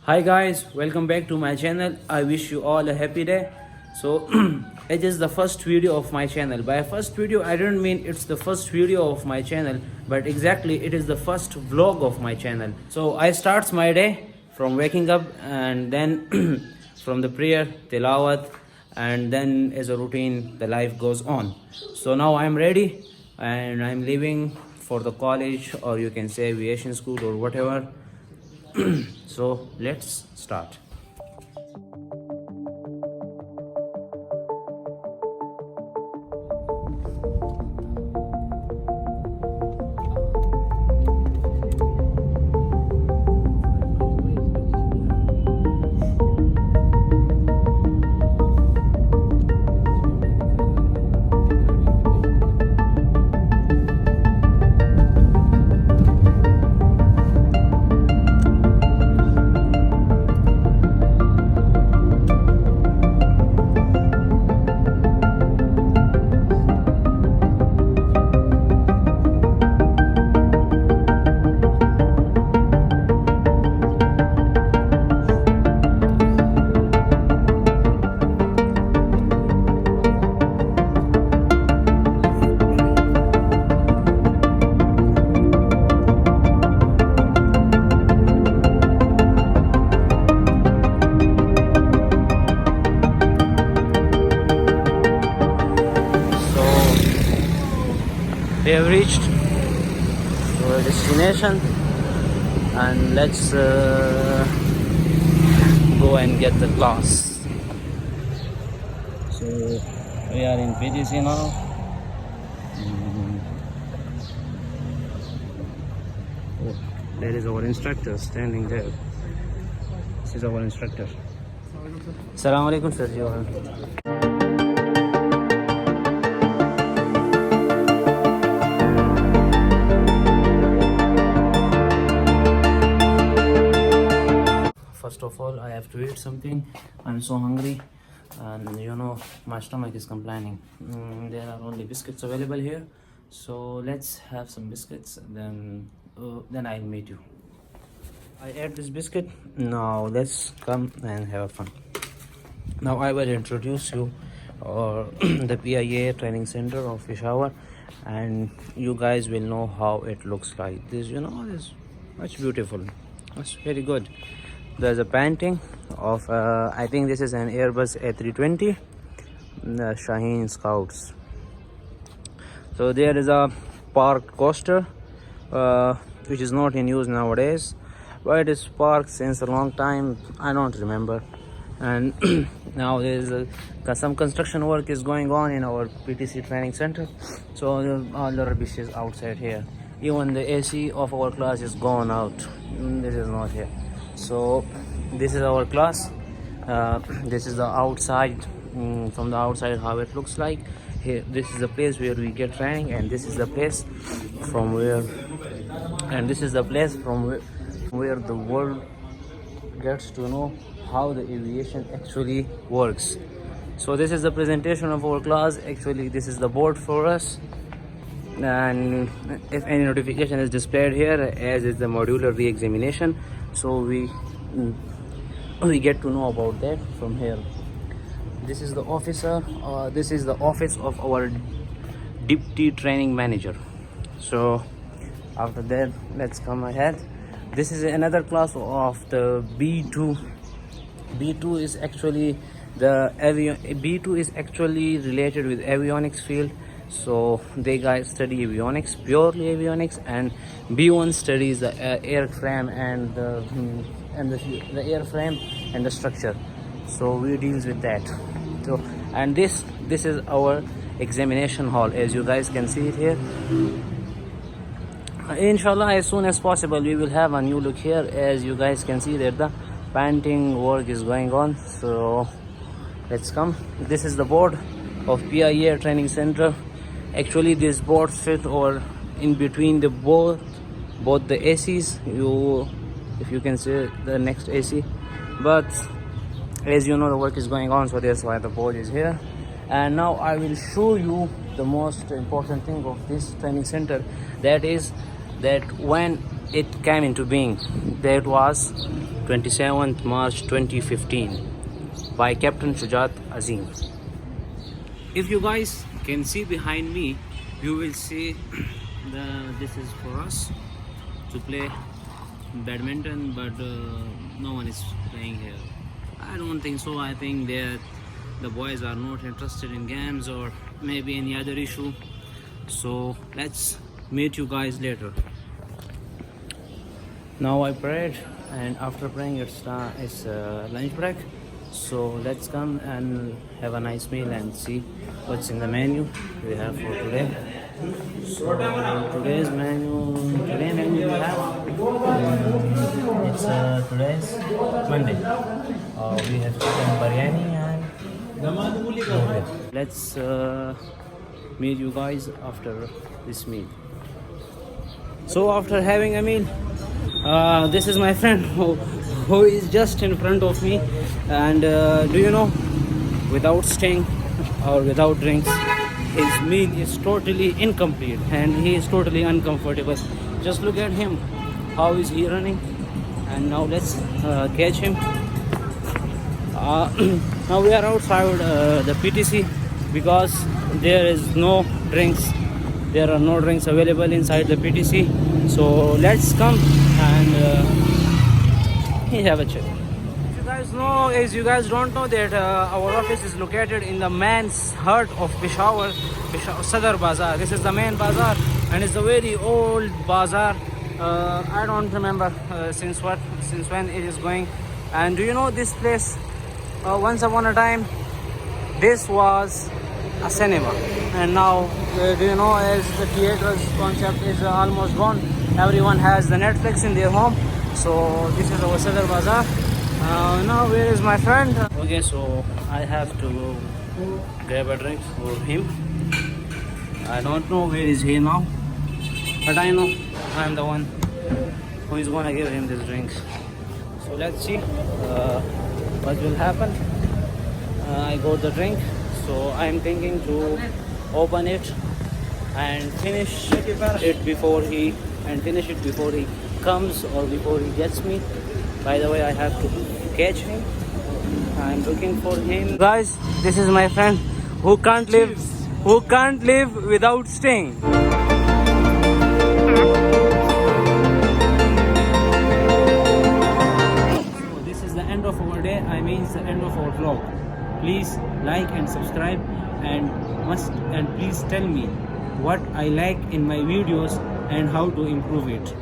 Hi guys, welcome back to my channel. I wish you all a happy day. So it is the first video of my channel. By first video I don't mean it's the first video of my channel, but exactly it is the first vlog of my channel. So I starts my day from waking up and then from the prayer, tilawat, and then as a routine the life goes on. So now I'm ready and I'm leaving for the college, or you can say aviation school or whatever. So let's start. We have reached our destination and let's go and get the class. So we are in Fiji now. Oh, there is our instructor standing there. This is our instructor. Assalamu alaikum sir. First of all, I have to eat something. I'm so hungry, and you know my stomach is complaining. There are only biscuits available here, so let's have some biscuits. Then I'll meet you. I ate this biscuit. Now let's come and have fun. Now I will introduce you the PIA Training Center of Peshawar, and you guys will know how it looks like. This, you know, is much beautiful. It's very good. There's a painting of I think this is an Airbus A320 Shaheen Scouts. So there is a parked coaster which is not in use nowadays, but it is parked since a long time. I don't remember. And now there is some construction work is going on in our PTC training center, so all the rubbish is outside here. Even the AC of our class is gone out. This is not here. So this is our class. This is the outside, from the outside how it looks like. Here, this is the place where we get training, and this is the place from where the world gets to know how the aviation actually works. So this is the presentation of our class. Actually, this is the board for us, and if any notification is displayed here, as is the modular re-examination, so we get to know about that from here. This is the officer. This is the office of our deputy training manager. So after that, let's come ahead. This is another class of the B2. B2 is actually B2 is actually related with avionics field. So they guys study avionics, purely avionics, and B1 studies the airframe and the airframe and the structure. So we deals with that. So, and this is our examination hall, as you guys can see it here. Inshallah, as soon as possible we will have a new look here. As you guys can see that the painting work is going on. So let's come. This is the board of PIA Training Center. Actually, this board fit or in between the both the ACs. If you can see the next AC, but as you know the work is going on, so that's why the board is here. And now I will show you the most important thing of this training center, that is that when it came into being. That was 27th March 2015 by Captain Shujat Azim. If you guys can see behind me, you will see this is for us to play badminton, but no one is playing here. I don't think so. I think the boys are not interested in games or maybe any other issue. So let's meet you guys later. Now I prayed, and after praying it's lunch break. So let's come and have a nice meal and see what's in the menu we have for today. So today's menu we have it's today's Monday. We have chicken biryani and let's meet you guys after this meal. So after having a meal, this is my friend who is just in front of me, and do you know, without staying or without drinks, his meal is totally incomplete and he is totally uncomfortable. Just look at him, how is he running? And now let's catch him. Now we are outside the PTC because there is no drinks. There are no drinks available inside the PTC. So let's come and have a chat. As you guys don't know that our office is located in the man's heart of Peshawar Sadar Bazaar. This is the main bazaar and it's a very old bazaar. I don't remember since when it is going. And do you know this place? Once upon a time, this was a cinema, and now do you know, as the theaters concept is almost gone, everyone has the Netflix in their home. So this is our Sadar Bazaar. Now where is my friend? Okay, so I have to go grab a drink for him. I don't know where is he now, but I know I am the one who is gonna give him this drink. So let's see what will happen. I got the drink, so I am thinking to open it and finish it before he comes or before he gets me. By the way, I have to catch him. I'm looking for him. Guys, this is my friend who can't live without staying. So this is the end of our day. I mean, it's the end of our vlog. Please like and subscribe, and please tell me what I like in my videos and how to improve it.